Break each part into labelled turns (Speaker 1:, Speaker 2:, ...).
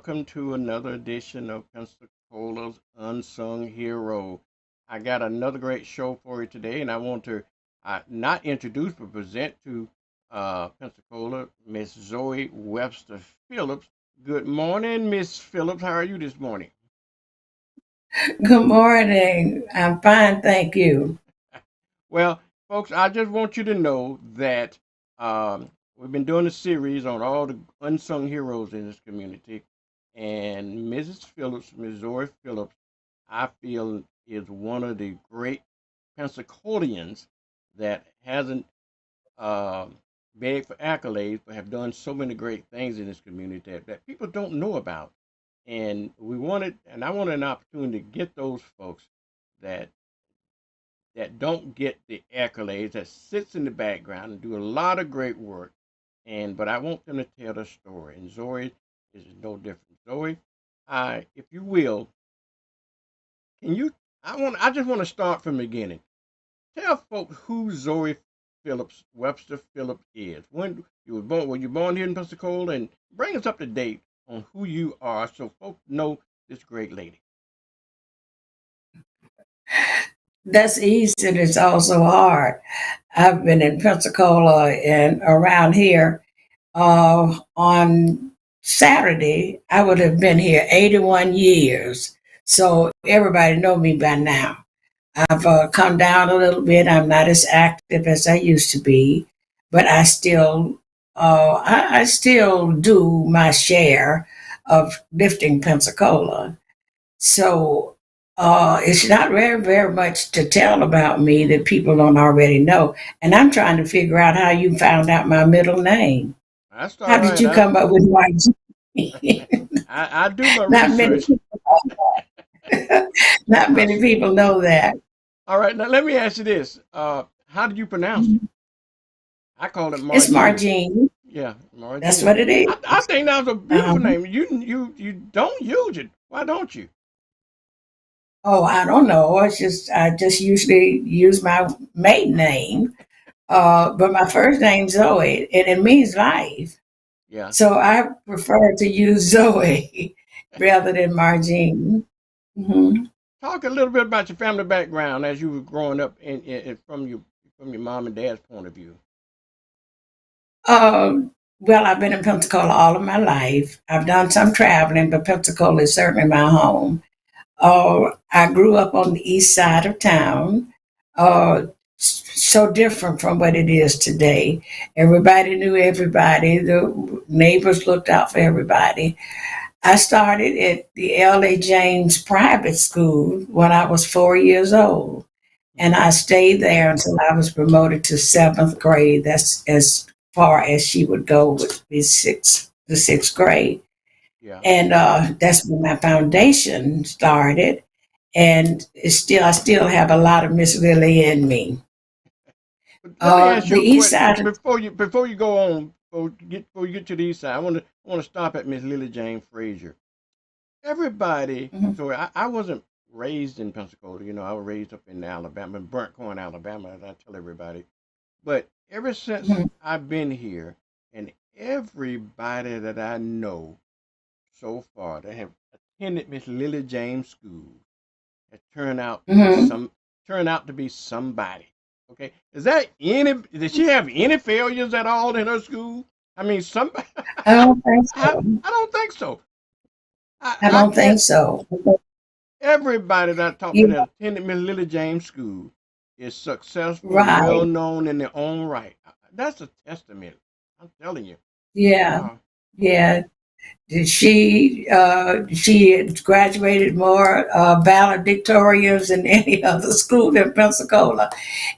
Speaker 1: welcome to another edition of Pensacola's Unsung Hero. I got another great show for you today, and I want to not introduce but present to Pensacola Miss Zoe Webster Phillips. Good morning, Miss Phillips. How are you this morning?
Speaker 2: Good morning. I'm fine, thank you.
Speaker 1: Well, folks, I just want you to know that we've been doing a series on all the unsung heroes in this community, and Mrs. Phillips, Miss Zoe Phillips, I feel is one of the great Pensacolians that hasn't uh, begged for accolades, but have done so many great things in this community that people don't know about. And I wanted an opportunity to get those folks that don't get the accolades, that sits in the background and do a lot of great work. But I want them to tell their story. And Zoe is no different. Zoe, if you will, can you? I just want to start from the beginning. Tell folks who Zoe Phillips, Webster Phillips is. When you were born, here in Pensacola, and bring us up to date on who you are, so folks know this great lady.
Speaker 2: That's easy and it's also hard. I've been in Pensacola and around here. On Saturday, I would have been here 81 years. So everybody know me by now. I've come down a little bit. I'm not as active as I used to be, but I still do my share of lifting Pensacola. So it's not very much to tell about me that people don't already know. And I'm trying to figure out how you found out my middle name.
Speaker 1: That's all
Speaker 2: How did
Speaker 1: right.
Speaker 2: you come up with my
Speaker 1: I do my
Speaker 2: not many
Speaker 1: research.
Speaker 2: people not
Speaker 1: I,
Speaker 2: many people know that.
Speaker 1: all right, now let me ask you this. How do you pronounce it? I call it
Speaker 2: It's
Speaker 1: Margine.
Speaker 2: Margine.
Speaker 1: Yeah,
Speaker 2: That's
Speaker 1: Margine.
Speaker 2: what it is.
Speaker 1: I think that was a beautiful
Speaker 2: Um,
Speaker 1: name. You don't use it. Why don't you?
Speaker 2: oh, I don't know. I just usually use my maiden name. But my first name's Zoe, and it means life.
Speaker 1: Yeah.
Speaker 2: So I prefer to use Zoe rather than Margine. Hmm.
Speaker 1: Talk a little bit about your family background as you were growing up, from your mom and dad's point of view.
Speaker 2: Well, I've been in Pensacola all of my life. I've done some traveling, but Pensacola is certainly my home. I grew up on the east side of town, so different from what it is today. Everybody knew everybody. The neighbors looked out for everybody. I started at the L.A. James Private School when I was 4 years old, and I stayed there until I was promoted to seventh grade. That's as far as she would go with the sixth grade.
Speaker 1: Yeah.
Speaker 2: And that's when my foundation started. And I still have a lot of Miss Lily in me.
Speaker 1: But let me ask you
Speaker 2: The
Speaker 1: a
Speaker 2: east
Speaker 1: question
Speaker 2: side.
Speaker 1: before you go on. Before you get to the east side, I want to stop at Miss Lily Jane Frazier. Everybody.
Speaker 2: Mhm,
Speaker 1: So I wasn't raised in Pensacola. I was raised up in Alabama, in Burnt Corn, Alabama, as I tell everybody. But ever since
Speaker 2: mhm,
Speaker 1: I've been here, and everybody that I know so far that have attended Miss Lily James School has
Speaker 2: mhm.
Speaker 1: turned out to be somebody. Okay, did she have any failures at all in her school? I mean, somebody.
Speaker 2: I don't think
Speaker 1: I,
Speaker 2: so.
Speaker 1: I don't think so.
Speaker 2: I
Speaker 1: I
Speaker 2: don't
Speaker 1: can't.
Speaker 2: think so.
Speaker 1: Everybody that I talked to
Speaker 2: You
Speaker 1: that attended Miss Lily James School is successful and
Speaker 2: right?
Speaker 1: well known in their own right. That's a testament. I'm telling you.
Speaker 2: Yeah,
Speaker 1: Wow.
Speaker 2: yeah. She had graduated more valedictorians than any other school in Pensacola.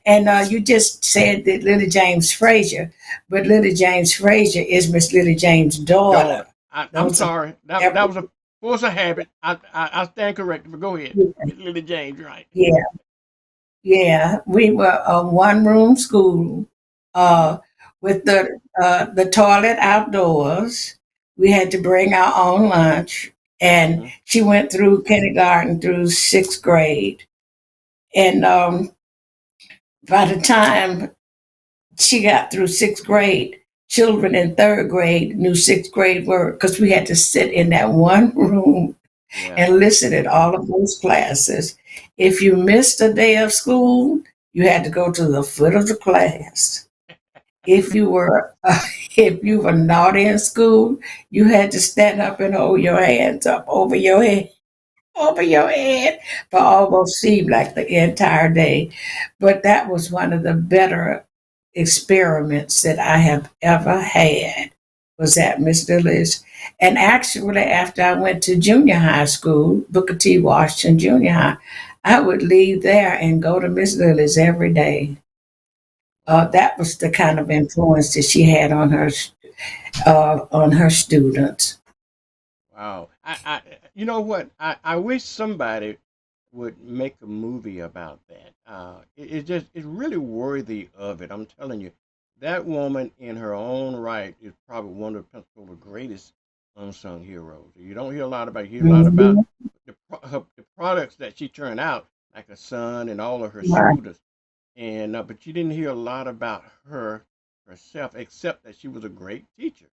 Speaker 2: And you just said that Lily James Frazier, but Lily James Frazier is Miss Lily James' daughter.
Speaker 1: Daughter. I'm
Speaker 2: Those are
Speaker 1: sorry. That
Speaker 2: every,
Speaker 1: was a force of habit. I stand corrected, but go ahead. Miss Lily James, right.
Speaker 2: yeah, yeah. We were a one-room school
Speaker 1: Mm-hmm.
Speaker 2: uh, with the toilet outdoors. We had to bring our own lunch, and
Speaker 1: Mm-hmm.
Speaker 2: she went through kindergarten through sixth grade. And by the time she got through sixth grade, children in third grade knew sixth grade word because we had to sit in that one room
Speaker 1: Yeah.
Speaker 2: and listen at all of those classes. If you missed a day of school, you had to go to the foot of the class. If you were if you were naughty in school, you had to stand up and hold your hands up over your head for almost seemed like the entire day. But that was one of the better experiments that I have ever had was at Miss Lily's. And actually, after I went to junior high school, Booker T. Washington Junior High, I would leave there and go to Miss Lily's every day.
Speaker 1: Wow.
Speaker 2: That was the kind of influence that she had on her students.
Speaker 1: Wow. You know what? I wish somebody would make a movie about that. It's really worthy of it. I'm telling you, that woman in her own right is probably one of Pensacola's greatest unsung heroes. You don't hear a lot about. You hear a lot about
Speaker 2: Mhm.
Speaker 1: the products that she turned out, like her son and all of her
Speaker 2: Right.
Speaker 1: students, and but you didn't hear a lot about her herself, except that she was a great teacher.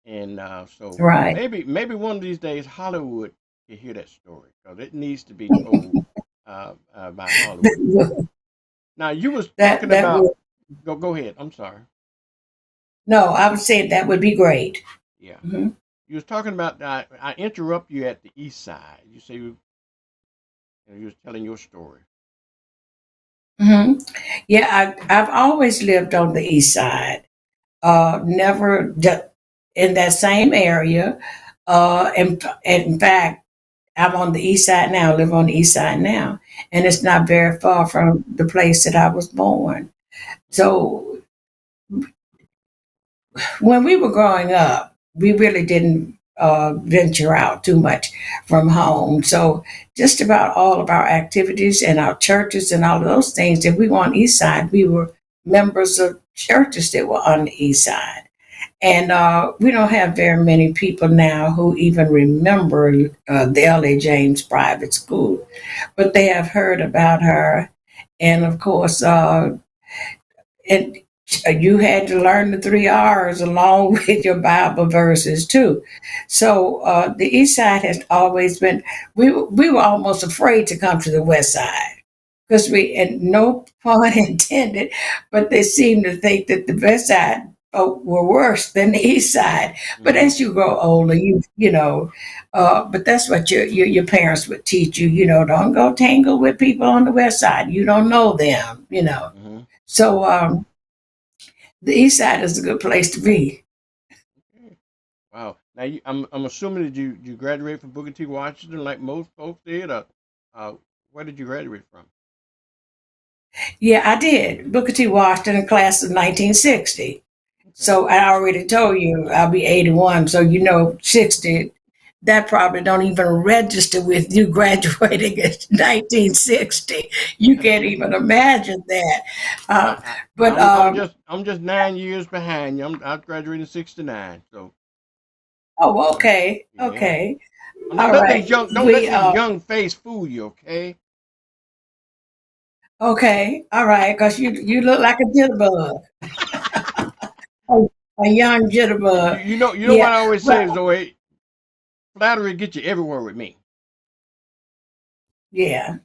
Speaker 1: And so
Speaker 2: Right.
Speaker 1: maybe one of these days Hollywood can hear that story because it needs to be told by Hollywood. Now you was
Speaker 2: that
Speaker 1: talking
Speaker 2: that
Speaker 1: about
Speaker 2: would
Speaker 1: go ahead. I'm sorry.
Speaker 2: no, I would say that would be great.
Speaker 1: Yeah,
Speaker 2: Hmm.
Speaker 1: you was talking about. I interrupt you at the East Side. You say you was telling your story.
Speaker 2: Hmm. Yeah, I've always lived on the east side. Never in that same area. And in fact, I'm on the east side now. Live on the east side now, and it's not very far from the place that I was born. So when we were growing up, we really didn't venture out too much from home. So just about all of our activities and our churches and all of those things, if we were on the east side, we were members of churches that were on the east side. And we don't have very many people now who even remember the L.A. James Private School, but they have heard about her. And of course, and you had to learn the three R's along with your Bible verses too. So the East Side has always been. We were almost afraid to come to the West Side because we, and no pun intended, but they seemed to think that the West Side folk were worse than the East Side. But
Speaker 1: Hmm.
Speaker 2: as you grow older, you know. But that's what your parents would teach you. You know, don't go tangle with people on the West Side. You don't know them. You know.
Speaker 1: Hmm.
Speaker 2: So the east side is a good place to be.
Speaker 1: Okay. Wow. Now I'm assuming that you graduated from Booker T. Washington like most folks did. Uh, where did you graduate from?
Speaker 2: Yeah, I did. Booker T. Washington, class of 1960.
Speaker 1: Okay.
Speaker 2: So I already told you I'll be 81. So you know, 60. That probably don't even register with you graduating in 1960. You can't even imagine that.
Speaker 1: I,
Speaker 2: Uh,
Speaker 1: I
Speaker 2: but
Speaker 1: I'm just 9 years behind you. I graduated in '69. So
Speaker 2: oh,
Speaker 1: yeah,
Speaker 2: okay,
Speaker 1: yeah.
Speaker 2: okay,
Speaker 1: I'm not
Speaker 2: all
Speaker 1: let this
Speaker 2: right.
Speaker 1: young don't let
Speaker 2: We
Speaker 1: this young face fool you. Okay.
Speaker 2: okay, all right, because you look like a jitterbug, a, a young
Speaker 1: You
Speaker 2: jitterbug.
Speaker 1: you know you know what
Speaker 2: Yeah,
Speaker 1: I always
Speaker 2: well,
Speaker 1: say, Zoe. Flattery gets you everywhere with me.
Speaker 2: yeah.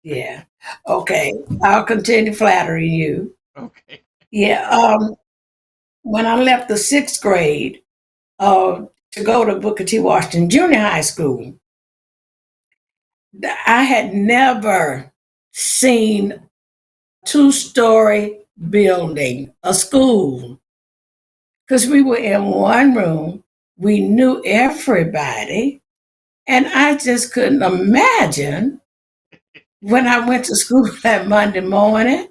Speaker 2: Yeah. Okay. I'll continue flattering you.
Speaker 1: Okay.
Speaker 2: Yeah. When I left the sixth grade to go to Booker T. Washington Junior High School, I had never seen two-story building, a school, because we were in one room. We knew everybody, and I just couldn't imagine when I went to school that Monday morning.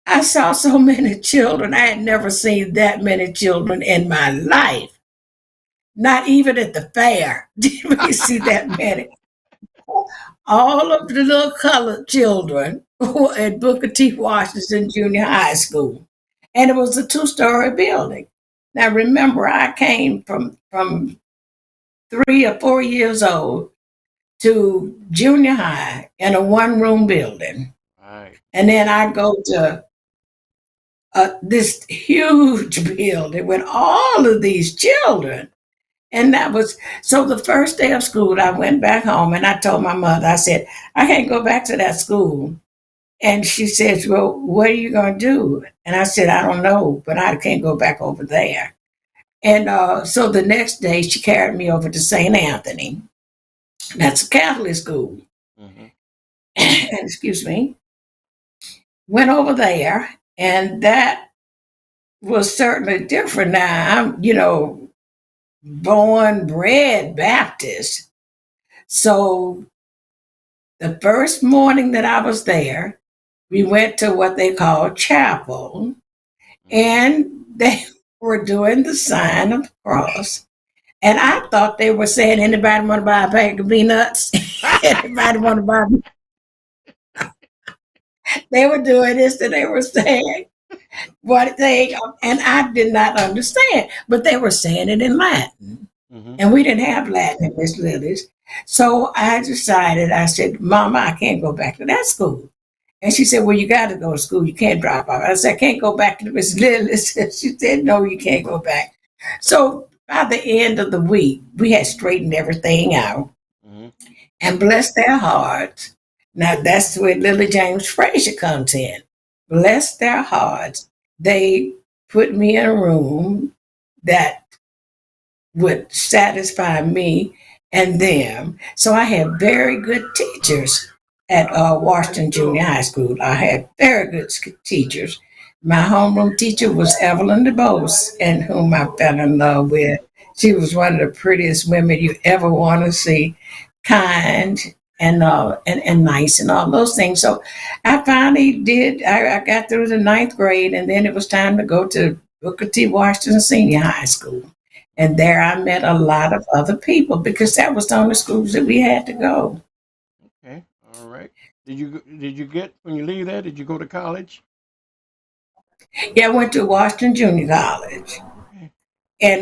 Speaker 2: I saw so many children. I had never seen that many children in my life. Not even at the fair did we see that many. All of the little colored children were at Booker T. Washington Junior High School. And it was a two-story building. Now remember, I came from 3 or 4 years old to junior high in a one-room building.
Speaker 1: Right.
Speaker 2: And then I go to this huge building with all of these children. And that was so the first day of school, I went back home and I told my mother, I said, I can't go back to that school. And she says, well, what are you going to do? And I said, I don't know, but I can't go back over there. And so the next day, she carried me over to St. Anthony. That's a Catholic school.
Speaker 1: Mm-hmm.
Speaker 2: And excuse me, went over there, and that was certainly different. Now, I'm, born, bred Baptist. So the first morning that I was there, we went to what they call chapel,
Speaker 1: Mm-hmm.
Speaker 2: and they were doing the sign of the cross. And I thought they were saying, anybody want to buy a pack of peanuts? Anybody want to buy? They were doing this, and they were saying what they, and I did not understand, but they were saying it in Latin.
Speaker 1: Mm-hmm.
Speaker 2: And we didn't have Latin in Miss Lily's. So I decided, I said, Mama, I can't go back to that school. And she said, well, you got to go to school. You can't drop out. I said, I can't go back to Miss Lily's. She said, no, you can't go back. So by the end of the week, we had straightened everything out
Speaker 1: Mm-hmm.
Speaker 2: and bless their hearts. Now that's where Lily James Frazier comes in. Bless their hearts. They put me in a room that would satisfy me and them. So I had very good teachers at Washington Junior High School. I had very good teachers. My homeroom teacher was Evelyn DeBose, and whom I fell in love with. She was one of the prettiest women you ever want to see, kind and nice and all those things. So I finally did. I got through the ninth grade, and then it was time to go to Booker T. Washington Senior High School. And there I met a lot of other people because that was the only schools that we had to go.
Speaker 1: Okay. All right. Did you get when you leave there? Did you go to college?
Speaker 2: Yeah, I went to Washington Junior College.
Speaker 1: Okay.
Speaker 2: And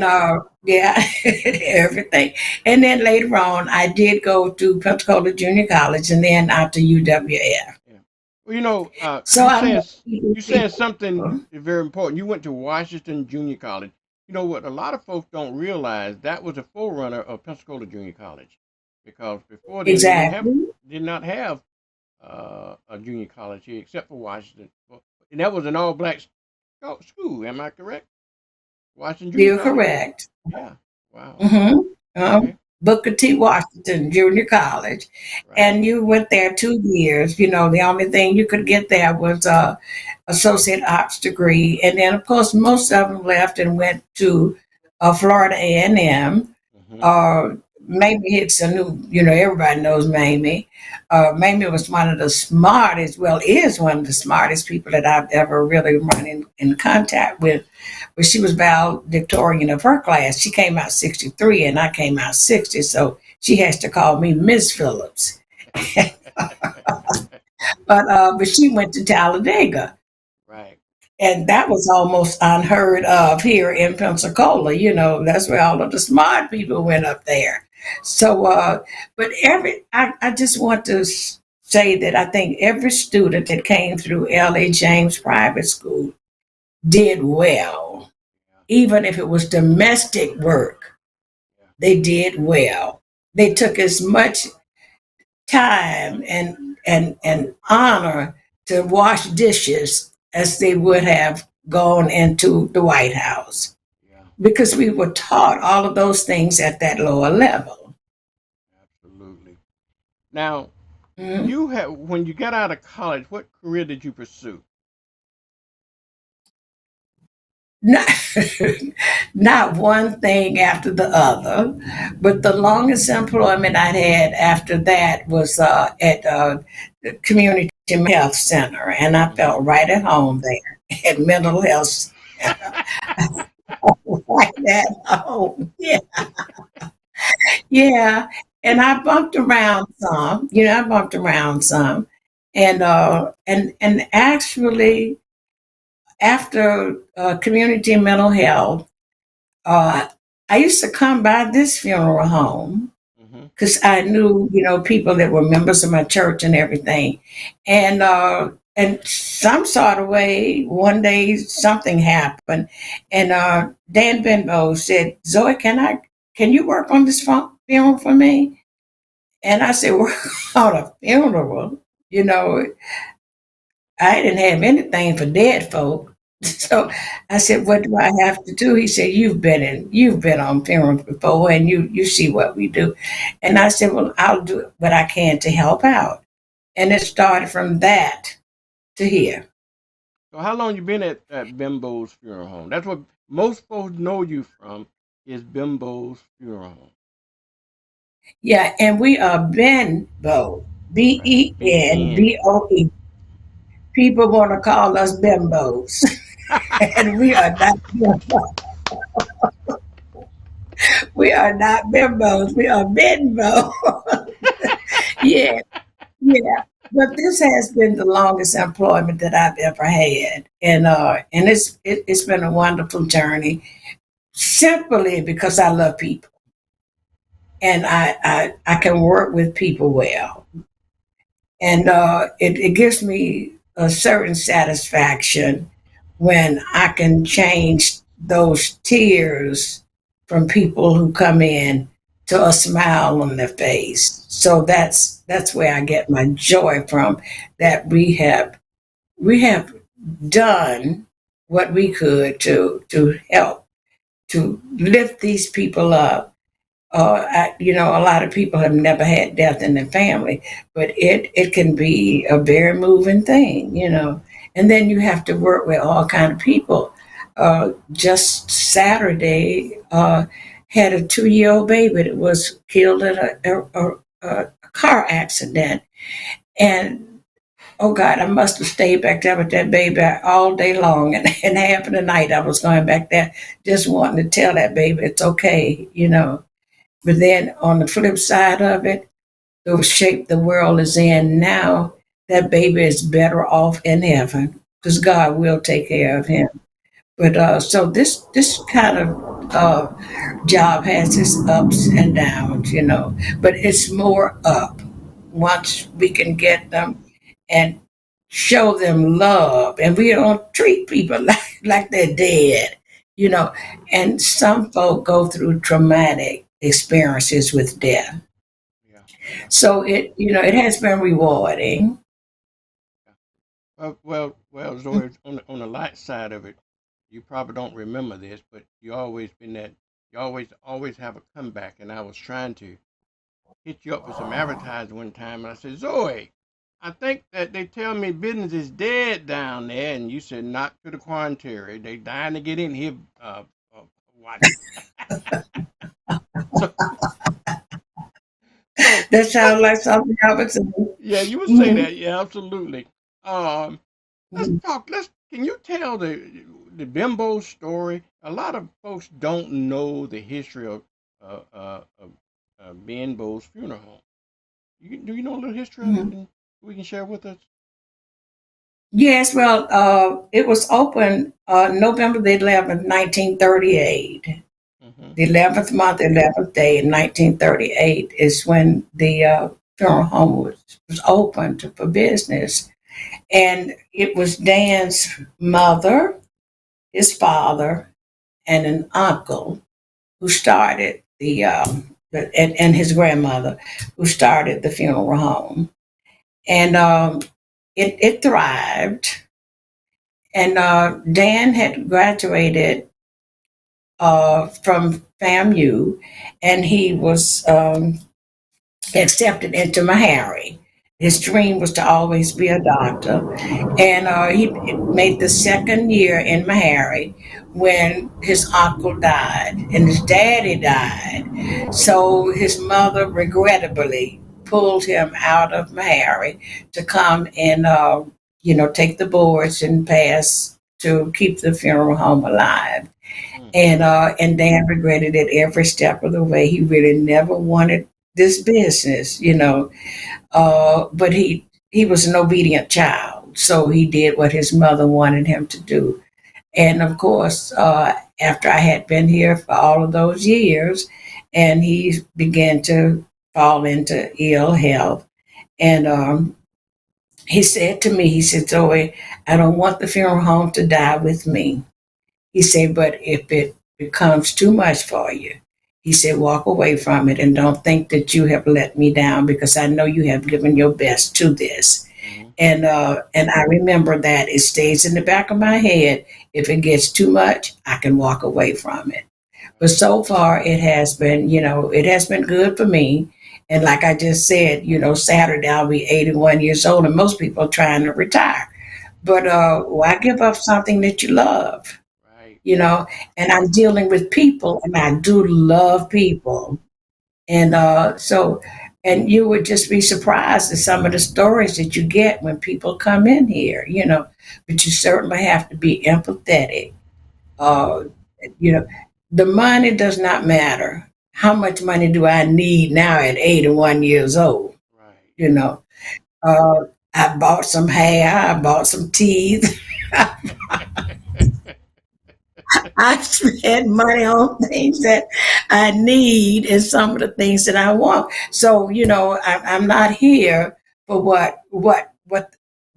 Speaker 2: yeah, everything. And then later on, I did go to Pensacola Junior College and then out to UWF.
Speaker 1: Yeah. Well,
Speaker 2: So I met
Speaker 1: you saying something
Speaker 2: people.
Speaker 1: very important. You went to Washington Junior College. You know what? A lot of folks don't realize that was a forerunner of Pensacola Junior College, because before then
Speaker 2: Exactly.
Speaker 1: did not have a junior college here except for Washington, and that was an all black school. Am I correct? Washington Junior
Speaker 2: You're
Speaker 1: College.
Speaker 2: correct.
Speaker 1: Yeah. Wow.
Speaker 2: Mm-hmm.
Speaker 1: Okay.
Speaker 2: Booker T. Washington Junior College.
Speaker 1: Right.
Speaker 2: And you went there 2 years. The only thing you could get there was a associate arts degree. And then, of course, most of them left and went to Florida A&M.
Speaker 1: Mm-hmm.
Speaker 2: Uh, Mamie Hicks, everybody knows Mamie. Mamie was one of the smartest, well, is one of the smartest people that I've ever really run in contact with. But she was valedictorian of her class. She came out 63 and I came out 60. So she has to call me Miss Phillips. But she went to Talladega.
Speaker 1: Right.
Speaker 2: And that was almost unheard of here in Pensacola. That's where all of the smart people went up there. So, but I just want to say that I think every student that came through L.A. James Private School did well,
Speaker 1: Yeah.
Speaker 2: even if it was domestic work.
Speaker 1: Yeah.
Speaker 2: They did well. They took as much time and honor to wash dishes as they would have gone into the White House
Speaker 1: Yeah.
Speaker 2: because we were taught all of those things at that lower level.
Speaker 1: Absolutely. Now,
Speaker 2: Mhm.
Speaker 1: when you got out of college, what career did you pursue?
Speaker 2: Not, not one thing after the other, but the longest employment I had after that was at the Community Health Center, and I
Speaker 1: Mm-hmm.
Speaker 2: felt right at home there at mental health. Right at home. Yeah, yeah. And I bumped around some. I bumped around some, and actually after community mental health. Uh, I used to come by this funeral home
Speaker 1: Mm-hmm.
Speaker 2: because I knew, people that were members of my church and everything. And and some sort of way, one day something happened, and Dan Benbow said, "Zoe, can you work on this funeral for me?" And I said, "Work on a funeral? You know, I didn't have anything for dead folk." So I said, "What do I have to do?" He said, you've been on funerals before, and you see what we do." And I said, "Well, I'll do what I can to help out." And it started from that to here.
Speaker 1: So how long you been at Bimbo's Funeral Home? That's what most folks know you from is Bimbo's Funeral Home.
Speaker 2: Yeah, and we are Benbow,
Speaker 1: Right. Ben.
Speaker 2: Benboe. People want to call us bimbos, and we are not bimbos. We are not bimbos. We are Benbow. Yeah, yeah. But this has been the longest employment that I've ever had, and it's been a wonderful journey. Simply because I love people, and I can work with people well, and it gives me a certain satisfaction when I can change those tears from people who come in to a smile on their face. So that's where I get my joy from. That we have done what we could to help to lift these people up. A lot of people have never had death in their family, but it can be a very moving thing. And then you have to work with all kind of people. Just Saturday, had a 2-year old baby that was killed in a car accident, and oh God, I must have stayed back there with that baby all day long, and half of the night I was going back there just wanting to tell that baby it's okay. But then on the flip side of it, the shape the world is in now, that baby is better off in heaven because God will take care of him. But so this kind of job has its ups and downs. But it's more up once we can get them and show them love, and we don't treat people like they're dead. And some folk go through traumatic experiences with death.
Speaker 1: Yeah.
Speaker 2: So it has been rewarding.
Speaker 1: Yeah. Well, Zoe, on the light side of it, you probably don't remember this, but you always been that. You always have a comeback, and I was trying to hit you up for some advertising one time, and I said, Zoe, I think that they tell me business is dead down there, and you said not to the contrary. They dying to get in here. Watch. So, so
Speaker 2: That
Speaker 1: let's
Speaker 2: sounds like something I would say.
Speaker 1: yeah, you would say
Speaker 2: Mhm.
Speaker 1: that. Yeah, absolutely. Um, let's
Speaker 2: Mhm.
Speaker 1: talk. Let's. Can you tell the Bimbo story? A lot of folks don't know the history of Bimbo's funeral home. Do you know a little history of it,
Speaker 2: Mhm.
Speaker 1: and we can share with us?
Speaker 2: Yes, well, it was open November the 11th, 1938.
Speaker 1: Mm-hmm.
Speaker 2: The 11th month, 11th day in 1938 is when the funeral home was opened for business. And it was Dan's mother, his father, and an uncle who started and his grandmother who started the funeral home. And it thrived. And Dan had graduated from FAMU, and he was accepted into Meharry. His dream was to always be a doctor, and he made the second year in Meharry when his uncle died and his daddy died. So his mother regrettably pulled him out of Meharry to come and take the boards and pass to keep the funeral home alive. And Dan regretted it every step of the way. He really never wanted this business. But he was an obedient child, so he did what his mother wanted him to do. And of course, after I had been here for all of those years, and he began to fall into ill health, and He said to me, he said, Zoe, I don't want the funeral home to die with me. He said, but if it becomes too much for you, he said, walk away from it and don't think that you have let me down because I know you have given your best to this.
Speaker 1: Mm-hmm.
Speaker 2: And I remember that it stays in the back of my head. If it gets too much, I can walk away from it. But so far, it has been, it has been good for me. And like I just said, Saturday I'll be 81 years old, and most people are trying to retire. But why give up something that you love?
Speaker 1: Right.
Speaker 2: you know, and I'm dealing with people, and I do love people. And and you would just be surprised at some of the stories that you get when people come in here. But you certainly have to be empathetic. Uh, you know, the money does not matter. How much money do I need now at 81 years old?
Speaker 1: Right.
Speaker 2: You know, uh, I bought some hair, I bought some teeth. I spend money on things that I need and some of the things that I want. So I'm not here for what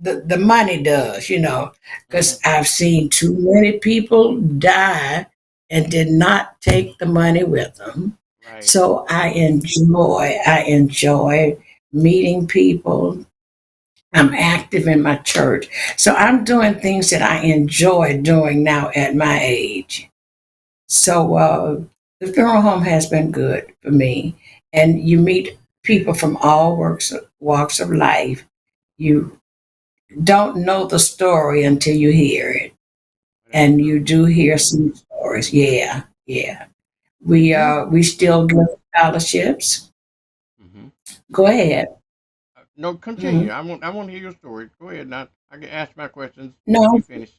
Speaker 2: the money does.
Speaker 1: Mm-hmm.
Speaker 2: Because I've seen too many people die and did not take the money with them.
Speaker 1: Right.
Speaker 2: So I enjoy meeting people. I'm active in my church. So I'm doing things that I enjoy doing now at my age. So the funeral home has been good for me, and you meet people from all walks of life. You don't know the story until you hear it,
Speaker 1: That's
Speaker 2: and you
Speaker 1: true.
Speaker 2: do hear some stories. Yeah, yeah. We still give scholarships.
Speaker 1: Mm-hmm.
Speaker 2: Go ahead.
Speaker 1: No, continue.
Speaker 2: Mhm.
Speaker 1: I want to hear your story. Go ahead. Now I can ask my questions after
Speaker 2: No,
Speaker 1: you finish.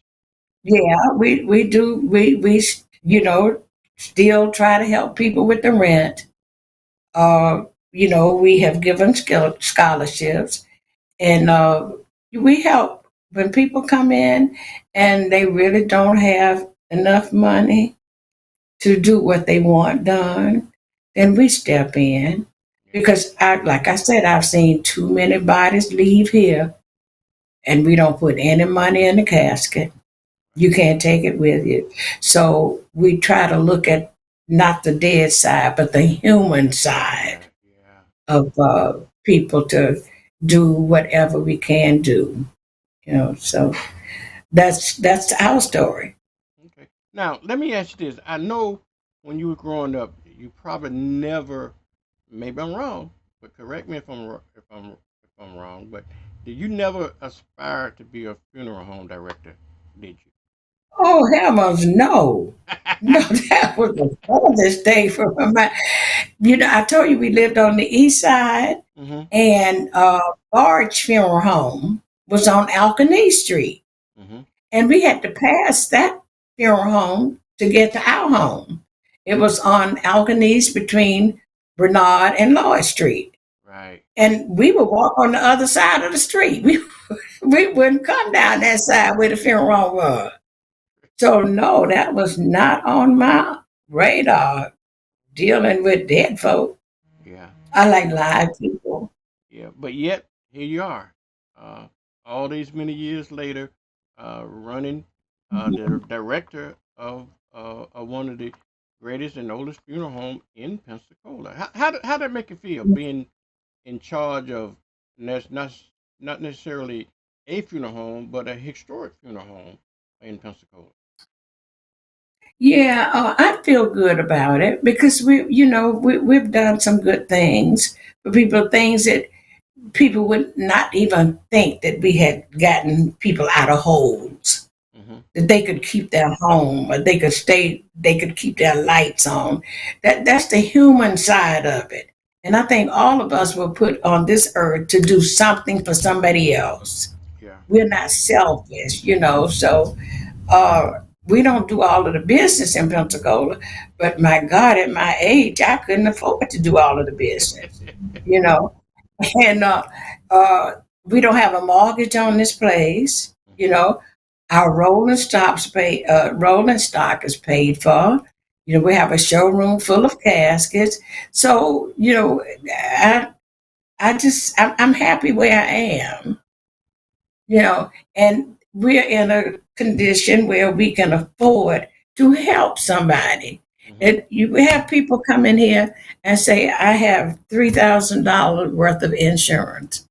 Speaker 2: yeah, we do we still try to help people with the rent. Uh, we have given scholarships, and we help when people come in and they really don't have enough money to do what they want done. Then we step in
Speaker 1: Yeah.
Speaker 2: because, like I said, I've seen too many bodies leave here, and we don't put any money in the casket. You
Speaker 1: Right.
Speaker 2: can't take it with you. So we try to look at not the dead side, but the human side
Speaker 1: Yeah. Yeah.
Speaker 2: of people to do whatever we can do. So that's our story.
Speaker 1: Okay. Now let me ask you this. I know when you were growing up, you probably never. Maybe I'm wrong, but correct me if I'm wrong. But did you never aspire to be a funeral home director? Did
Speaker 2: Oh heavens, no.
Speaker 1: you?
Speaker 2: No, that was the farthest thing from my mind. I told you we lived on the east side,
Speaker 1: Mhm.
Speaker 2: and Barge Funeral Home was on Alkanee Street.
Speaker 1: Mhm.
Speaker 2: And we had to pass that funeral home to get to our home. It was on Alkanese between Bernard and Lloyd Street.
Speaker 1: Right.
Speaker 2: And we would walk on the other side of the street. We wouldn't come down that side where the funeral home was. So, no, that was not on my radar dealing with dead folk.
Speaker 1: Yeah.
Speaker 2: I like live people.
Speaker 1: Yeah. But yet here you are, uh, all these many years later, running the director of one of the greatest and oldest funeral home in Pensacola. How did that make you feel being in charge of not necessarily a funeral home, but a historic funeral home in Pensacola?
Speaker 2: Yeah, I feel good about it because we've done some good things for people, things that people would not even think that we had gotten people out of holes,
Speaker 1: Hmm.
Speaker 2: that they could keep their home or they could keep their lights on. That's the human side of it. And I think all of us were put on this earth to do something for somebody else.
Speaker 1: Yeah.
Speaker 2: We're not selfish. So we don't do all of the business in Pensacola, but my God, at my age, I couldn't afford to do all of the business, you know. And uh, we don't have a mortgage on this place, you
Speaker 1: Hmm.
Speaker 2: know. Our rolling stock is paid for. We have a showroom full of caskets. So, I'm happy where I am. and we're in a condition where we can afford to help somebody.
Speaker 1: Hmm.
Speaker 2: And you have people come in here and say, I have $3,000 worth of insurance,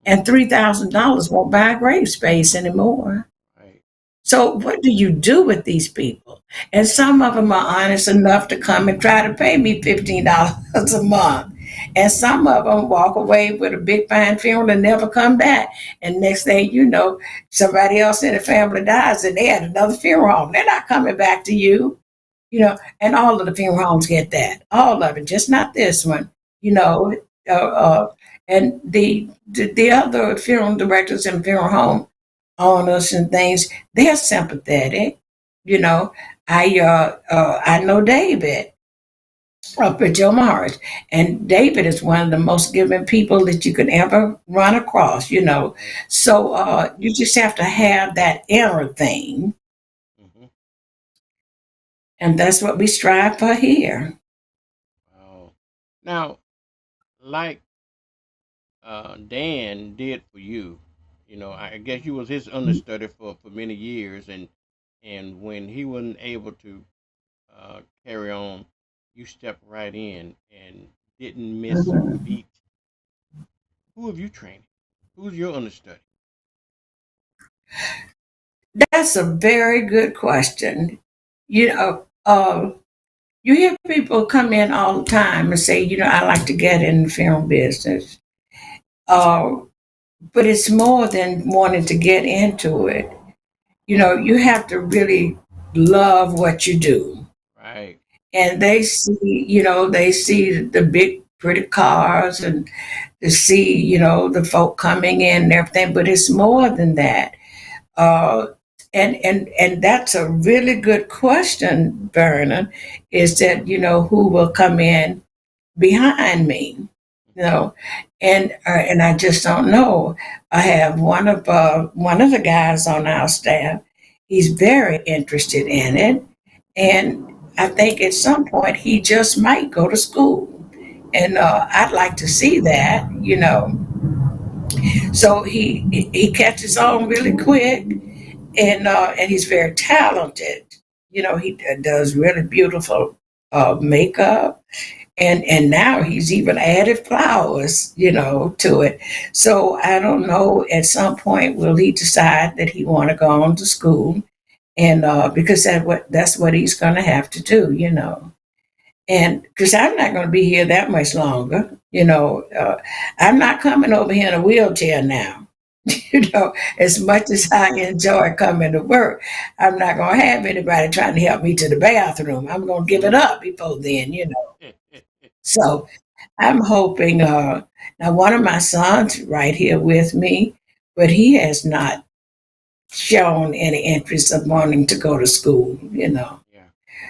Speaker 2: and
Speaker 1: Hmm.
Speaker 2: $3,000 won't buy grave space anymore.
Speaker 1: Right.
Speaker 2: So what do you do with these people? And some of them are honest enough to come and try to pay me $15 a month. And some of them walk away with a big fine funeral and never come back. And next thing you know, somebody else in the family dies and they had another funeral home. They're not coming back to you. And all of the funeral homes get that. All of it, just not this one. You know, uh, uh, and the other funeral directors and funeral home owners and things, they're sympathetic. You know, I know David up at Joe Morris, and David is one of the most giving people that you could ever run across.
Speaker 1: Right.
Speaker 2: So you just have to have that inner thing,
Speaker 1: Hmm.
Speaker 2: and that's what we strive for here.
Speaker 1: Wow. Now, like Dan did for you, I guess you was his understudy for many years, and when he wasn't able to carry on, you stepped right in and didn't miss a
Speaker 2: Mhm.
Speaker 1: beat. Who have you trained? Who's your understudy?
Speaker 2: That's a very good question. You know, you hear people come in all the time and say, I like to get in the film business. Uh, but it's more than wanting to get into it. You have to really love what you do.
Speaker 1: Right.
Speaker 2: And they see the big, pretty cars and to see, the folk coming in and everything, but it's more than that. Uh, and that's a really good question, Vernon, is that, who will come in behind me, you
Speaker 1: Hmm.
Speaker 2: know, and I just don't know. I have one of the guys on our staff. He's very interested in it, and I think at some point he just might go to school, and I'd like to see that. So he catches on really quick, and he's very talented. He does really beautiful makeup, and now he's even added flowers, to it. So I don't know. At some point, will he decide that he want to go on to school, and because that's what he's going to have to do. And because I'm not going to be here that much longer, I'm not coming over here in a wheelchair now. As much as I enjoy coming to work, I'm not going to have anybody trying to help me to the bathroom. I'm going to give it
Speaker 1: Hmm.
Speaker 2: up before then. So I'm hoping, now one of my sons right here with me, but he has not shown any interest of wanting to go to school.
Speaker 1: Yeah.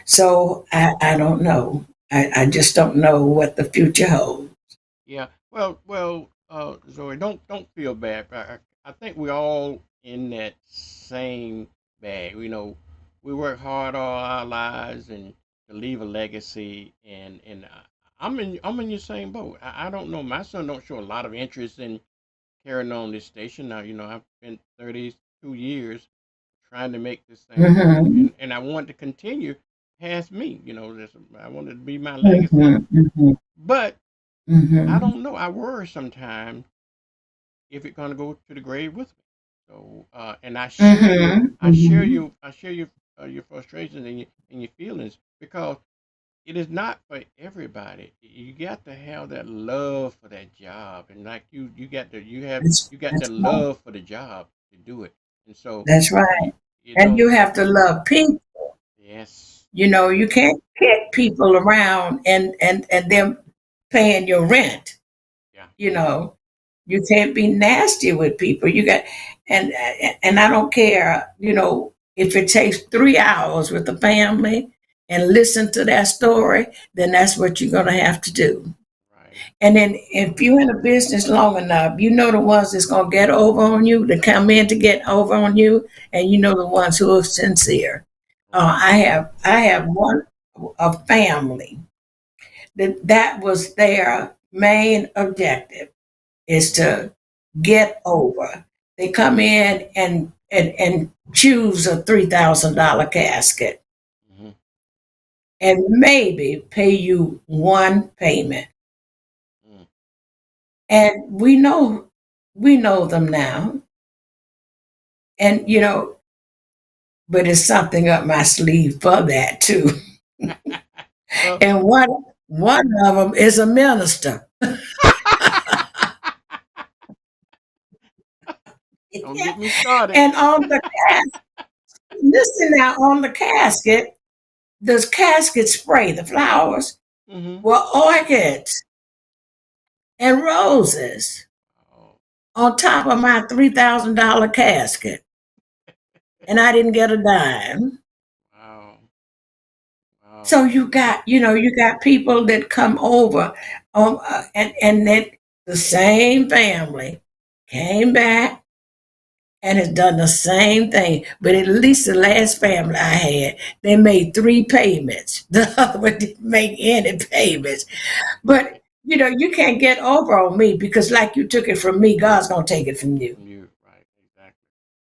Speaker 2: So I don't know. I just don't know what the future holds.
Speaker 1: Yeah. Well, Zoe, don't feel bad. I think we're all in that same bag. We work hard all our lives and to leave a legacy, and I'm in your same boat. I don't know. My son don't show a lot of interest in carrying on this station. Now, I've spent 32 years trying to make this thing grow,
Speaker 2: Mm-hmm.
Speaker 1: and I want to continue past me. I want it to be my legacy,
Speaker 2: Mm-hmm. Mm-hmm.
Speaker 1: but I
Speaker 2: Mm-hmm.
Speaker 1: don't know. I worry sometimes if it's gonna go to the grave with me. So, and
Speaker 2: Mm-hmm. Mm-hmm.
Speaker 1: I share your frustrations and your feelings because it is not for everybody. You got to have that love for that job, and like you got the
Speaker 2: That's right.
Speaker 1: love for the job to do it. And so
Speaker 2: That's
Speaker 1: you,
Speaker 2: right.
Speaker 1: you
Speaker 2: And
Speaker 1: don't.
Speaker 2: you have to love people.
Speaker 1: Yes.
Speaker 2: You can't pick people around and them paying your rent.
Speaker 1: Yeah.
Speaker 2: You know, you can't be nasty with people. And and I don't care. If it takes 3 hours with the family and listen to that story, then that's what you're gonna have to do.
Speaker 1: Right.
Speaker 2: And then if you're in a business long enough, you know the ones that's gonna get over on you, that come in to get over on you, and you know the ones who are sincere.
Speaker 1: Right.
Speaker 2: I have one a family that was their main objective is
Speaker 1: Hmm.
Speaker 2: to get over. They come in and choose a $3,000 casket
Speaker 1: Hmm.
Speaker 2: and maybe pay you one payment.
Speaker 1: Mm.
Speaker 2: And we know them now. And but it's something up my sleeve for that too.
Speaker 1: Well,
Speaker 2: And one of them is a minister.
Speaker 1: don't get me started.
Speaker 2: And on the listen now, on the casket, this casket spray, the flowers
Speaker 1: Hmm.
Speaker 2: were orchids and roses
Speaker 1: Oh,
Speaker 2: on top of my $3,000 casket. And I didn't get a dime.
Speaker 1: wow, wow.
Speaker 2: So you got people that come over, and that the same family came back and has done the same thing. But at least the last family I had, they made three payments. The other one didn't make any payments. But you can't get over on me because, like you took it from me, God's gonna take it from you.
Speaker 1: From you, right? Exactly.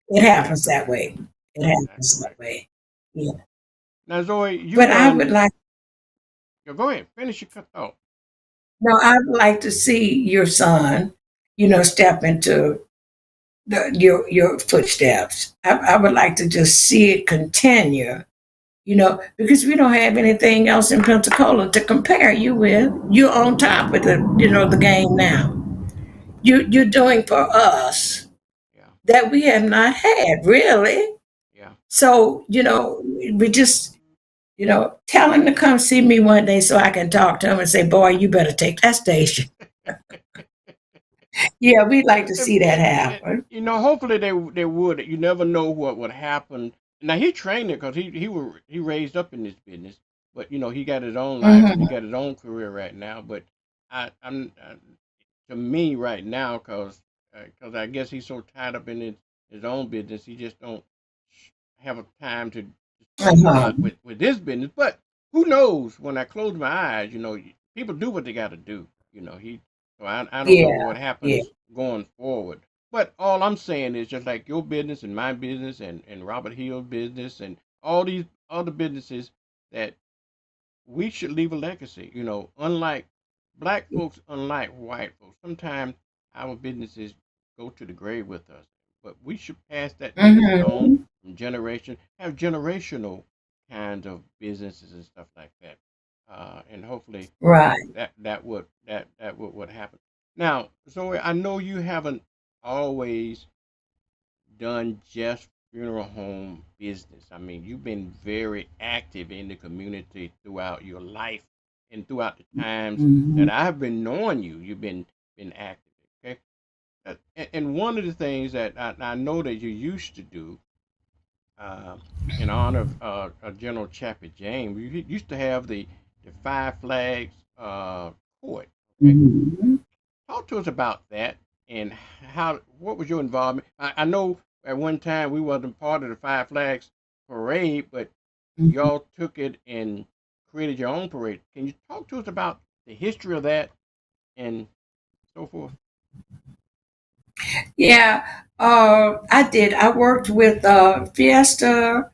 Speaker 2: It happens
Speaker 1: Exactly
Speaker 2: that
Speaker 1: right.
Speaker 2: way. It
Speaker 1: That's exactly
Speaker 2: happens that
Speaker 1: right.
Speaker 2: way. Yeah.
Speaker 1: Now, Zoe, you
Speaker 2: But I
Speaker 1: done.
Speaker 2: would like
Speaker 1: Go ahead. Finish your cut. Oh,
Speaker 2: no, I would like to see your son, step into your footsteps. I would like to just see it continue, because we don't have anything else in Pensacola to compare you with. You're on top of the game now. You're doing for us
Speaker 1: yeah,
Speaker 2: that we have not had really.
Speaker 1: yeah.
Speaker 2: So we just tell him to come see me one day so I can talk to him and say, boy, you better take that station. Yeah, we'd like to
Speaker 1: If,
Speaker 2: see that happen.
Speaker 1: hopefully they would. You never know what would happen. Now he trained it because he raised up in this business, but he got his own life and he
Speaker 2: Hmm.
Speaker 1: got his own career right now. But to me right now, because I guess he's so tied up in his own business, he just don't have a time to spend a
Speaker 2: Uh-huh.
Speaker 1: lot with this business. But who knows? When I close my eyes, people do what they got to do. He. So I don't know
Speaker 2: Yeah,
Speaker 1: what
Speaker 2: yeah.
Speaker 1: happens going forward. But all I'm saying is just like your business and my business and Robert Hill's business and all these other businesses that we should leave a legacy. Unlike black folks, unlike white folks, sometimes our businesses go to the grave with us. But we should pass that business on
Speaker 2: Hmm.
Speaker 1: from generation, have generational kinds of businesses and stuff like that. And hopefully
Speaker 2: Right.
Speaker 1: that would happen. Now, Zoe, I know you haven't always done just funeral home business. I mean, you've been very active in the community throughout your life and throughout the times that
Speaker 2: Hmm.
Speaker 1: I've been knowing you. You've been active. Okay, and one of the things that I know that you used to do uh, in honor of General Chappie James, we used to have the Five Flags court. Okay,
Speaker 2: Hmm.
Speaker 1: talk to us about that and what was your involvement? I know at one time we wasn't part of the Five Flags parade, but y'all took it and created your own parade. Can you talk to us about the history of that and so forth?
Speaker 2: Yeah, I did. I worked with Fiesta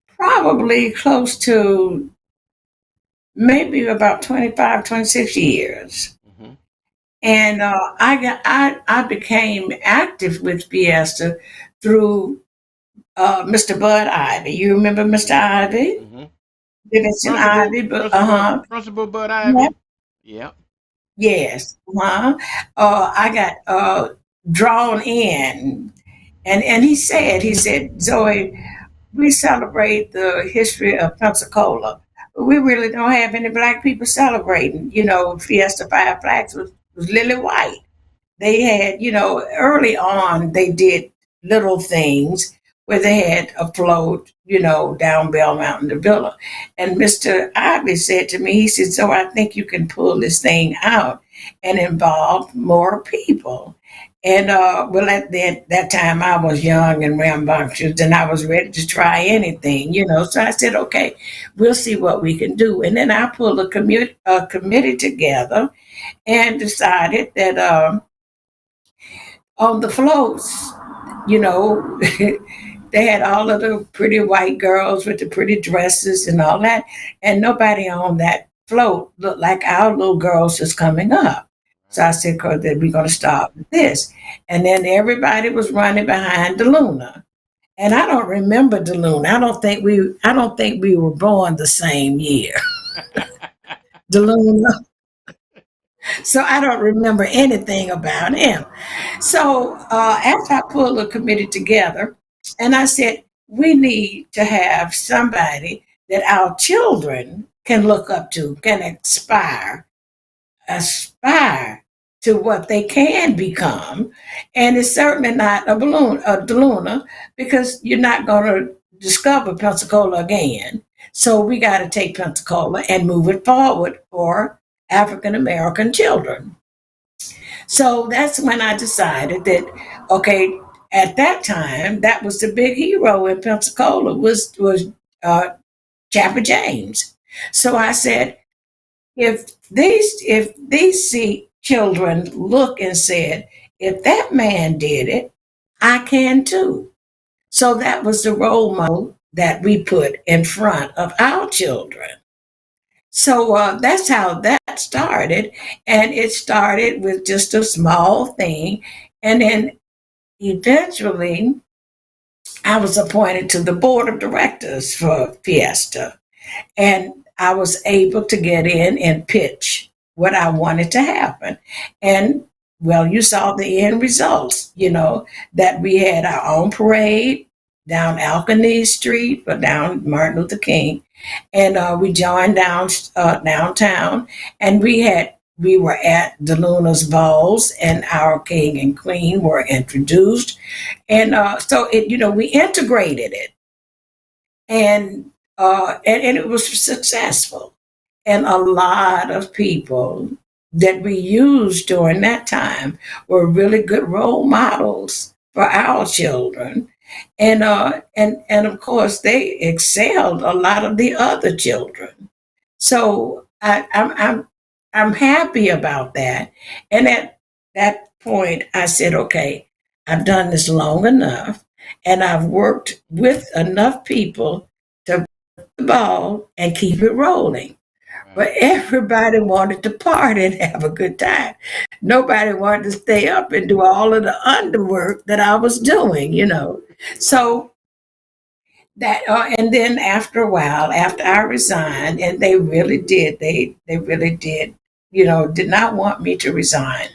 Speaker 2: probably close to maybe about 25, 26 years.
Speaker 1: Hmm.
Speaker 2: And I became active with Fiesta through Mr. Bud Ivy. You remember Mr. Ivy?
Speaker 1: Hmm.
Speaker 2: Livingston
Speaker 1: Principal,
Speaker 2: Ivy, but
Speaker 1: principal, principal Bud
Speaker 2: yeah,
Speaker 1: Ivy. Yeah.
Speaker 2: yes, I got drawn in, and he said, Zoe, we celebrate the history of Pensacola, but we really don't have any black people celebrating. Fiesta Five Flags was lily white. They had, early on, they did little things where they had a float, down Bell Mountain to Villa. And Mr. Ivy said to me, he said, so I think you can pull this thing out and involve more people. And well, at that time, I was young and rambunctious, and I was ready to try anything, So I said, okay, we'll see what we can do. And then I pulled a committee together and decided that on the floats. you know, they had all of the pretty white girls with the pretty dresses and all that, and nobody on that float looked like our little girls was coming up. So I
Speaker 1: Right.
Speaker 2: said, "Cause that we're gonna start with this," and then everybody was running behind the Luna. And I don't remember the Luna. I don't think we were born the same year. The Luna. So I don't remember anything about him. So after I pulled the committee together, and I said, we need to have somebody that our children can look up to, can aspire to what they can become. And it's certainly not a Deluna, because you're not going to discover Pensacola again. So we got to take Pensacola and move it forward for African American children. So that's when I decided that, okay, at that time, that was the big hero in Pensacola was uh, Chapper James. So I said, if these see children look and said, if that man did it, I can too. So that was the role model that we put in front of our children. So that's how that started. And it started with just a small thing. And then eventually, I was appointed to the board of directors for Fiesta. And I was able to get in and pitch what I wanted to happen. And well, you saw the end results, that we had our own parade down Alkanese Street, or down Martin Luther King, and we joined downtown, and we were at the Luna's balls, and our king and queen were introduced, and so we integrated it, and it was successful, and a lot of people that we used during that time were really good role models for our children, and of course they excelled a lot of the other children. So I'm happy about that. And at that point, I said, okay, I've done this long enough, and I've worked with enough people to the ball and keep it rolling. But
Speaker 1: Right.
Speaker 2: everybody wanted to party and have a good time. Nobody wanted to stay up and do all of the underwork that I was doing.
Speaker 1: Right.
Speaker 2: So and then after a while, after I resigned, and they really did, did not want me to resign.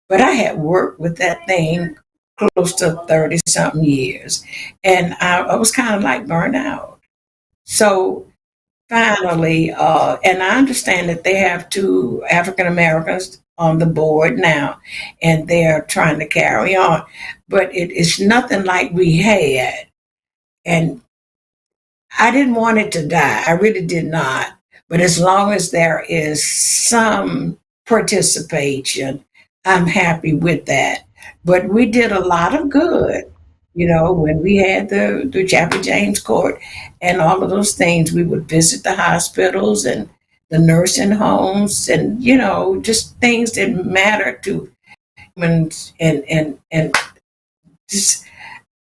Speaker 2: But I had worked with that thing close to 30 something years, and I was kind of like burnt out. So finally, and I understand that they have two African Americans on the board now, and they're trying to carry on, but it is nothing like we had. And I didn't want it to die. I really did not. But as long as there is some participation, I'm happy with that. But we did a lot of good. When we had the Chapel James Court and all of those things, we would visit the hospitals and the nursing homes, and, just things that matter to humans, and just,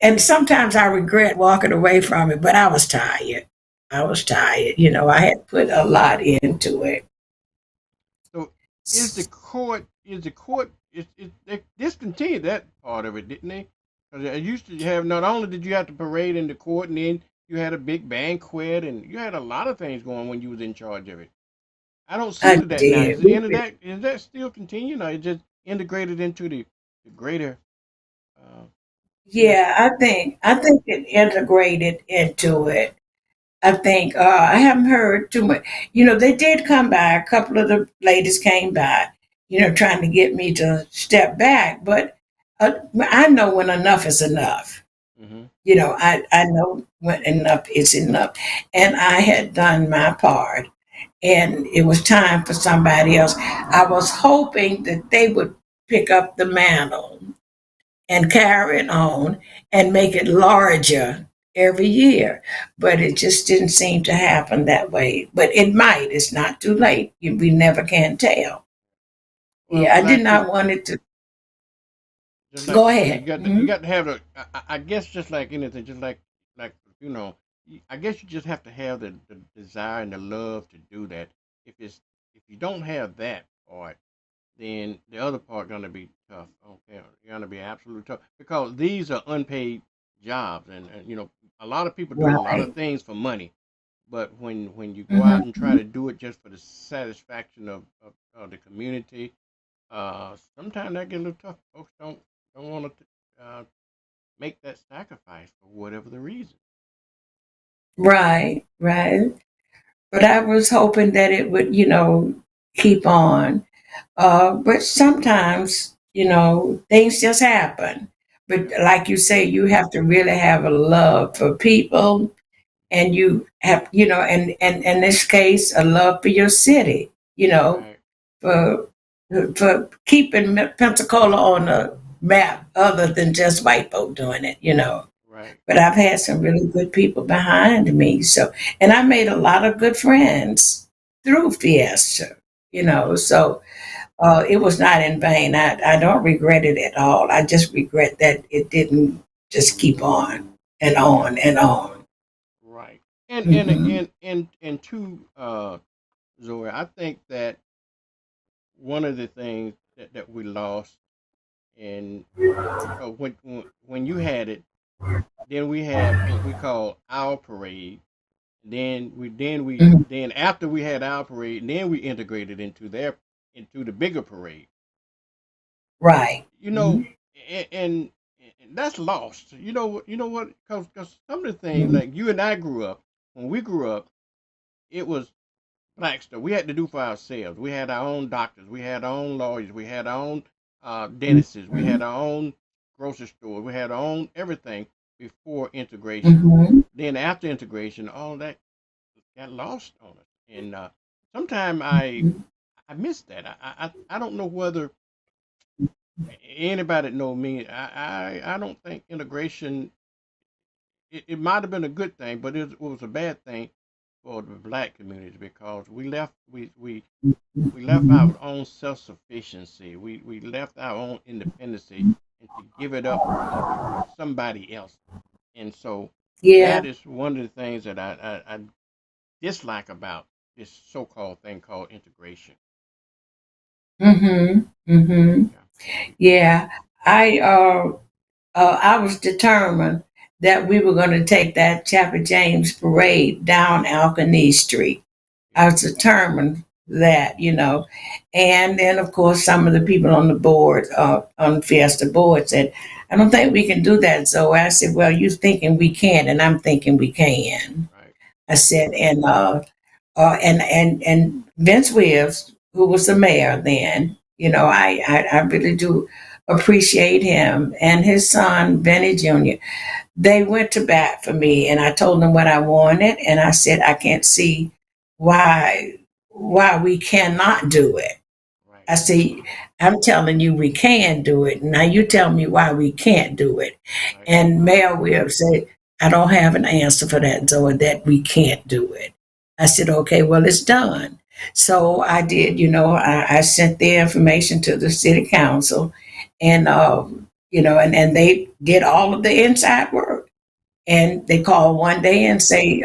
Speaker 2: and sometimes I regret walking away from it, but I was tired. I was tired. I had put a lot into it.
Speaker 1: So is the court they discontinued that part of it, didn't they? 'Cause it used to have, not only did you have to parade in the court, and then you had a big banquet, and you had a lot of things going when you was in charge of it. I don't see
Speaker 2: I
Speaker 1: that now. Is
Speaker 2: did.
Speaker 1: the end of that, is that still continuing, or is it just integrated into the greater uh,
Speaker 2: Yeah,
Speaker 1: fiesta?
Speaker 2: I think it integrated into it. I think I haven't heard too much. They did come by. A couple of the ladies came by, trying to get me to step back. But I know when enough is enough.
Speaker 1: Hmm.
Speaker 2: I know when enough is enough, and I had done my part, and it was time for somebody else. I was hoping that they would pick up the mantle and carry it on and make it larger every year. But it just didn't seem to happen that way. But it might. It's not too late. We never can tell.
Speaker 1: Well,
Speaker 2: Yeah, I did
Speaker 1: like you
Speaker 2: not want it to.
Speaker 1: Just like
Speaker 2: Go
Speaker 1: you
Speaker 2: ahead.
Speaker 1: got you got to have the. I guess just like anything, just like you know, I guess you just have to have the desire and the love to do that. If it's if you don't have that part, then the other part gonna be tough. Okay, gonna be absolutely tough because these are unpaid jobs, and a lot of people do a lot of
Speaker 2: Right.
Speaker 1: things for money, but when you go out and try
Speaker 2: Mm-hmm.
Speaker 1: to do it just for the satisfaction of the community, sometimes that get a little tough. Folks don't want to make that sacrifice for whatever the reason.
Speaker 2: Right. Right. But I was hoping that it would, keep on. But sometimes, things just happen. But
Speaker 1: Yeah,
Speaker 2: like you say, you have to really have a love for people, and you have, and in this case, a love for your city,
Speaker 1: right,
Speaker 2: for for keeping Pensacola on the map, other than just white folk doing it.
Speaker 1: right.
Speaker 2: But I've had some really good people behind me, and I made a lot of good friends through Fiesta. So it was not in vain. I don't regret it at all. I just regret that it didn't just keep on and on and on.
Speaker 1: Right. And and
Speaker 2: Hmm.
Speaker 1: and and and to Zoe, I think that one of the things that we lost, and because when you had it, then we had what we call our parade. Then after we had our parade, then we integrated into the bigger parade.
Speaker 2: Right.
Speaker 1: You know,
Speaker 2: Mhm.
Speaker 1: and that's lost. You know what? Because some of the things like you and I grew up. When we grew up, it was black stuff. We had to do for ourselves. We had our own doctors. We had our own lawyers. We had our own dentists. We had our own grocery store. We had our own everything before integration.
Speaker 2: Mhm.
Speaker 1: Then after integration, all that got lost on us. And sometimes I miss that. I don't know whether anybody that know me. I don't think integration. It might have been a good thing, but it was a bad thing for the black community because we left our own self sufficiency. We left our own independency and to give it up for somebody else. And so that
Speaker 2: Yeah.
Speaker 1: is one of the things that I dislike about this so called thing called integration.
Speaker 2: Mhm. Mhm.
Speaker 1: Yeah.
Speaker 2: Yeah. I I was determined that we were going to take that Chapel James parade down Alkanee Street. I
Speaker 1: Yeah.
Speaker 2: was determined that. And then, of course, some of the people on the board, on the Fiesta board, said, I don't think we can do that. So I said, well, you thinking we can, and I'm thinking we can.
Speaker 1: Right.
Speaker 2: I said, and Vince Wills, who was the mayor then, I really do appreciate him and his son, Benny Jr. They went to bat for me, and I told them what I wanted, and I said I can't see why why we cannot do it.
Speaker 1: Right.
Speaker 2: I see, I'm telling you we can do it. Now you tell me why we can't do it.
Speaker 1: Right.
Speaker 2: And Mayor will say, I don't have an answer for that, Zoe, that we can't do it. I said, okay, well, it's done. So I did, I sent the information to the city council, and, and they did all of the inside work. And they call one day and say,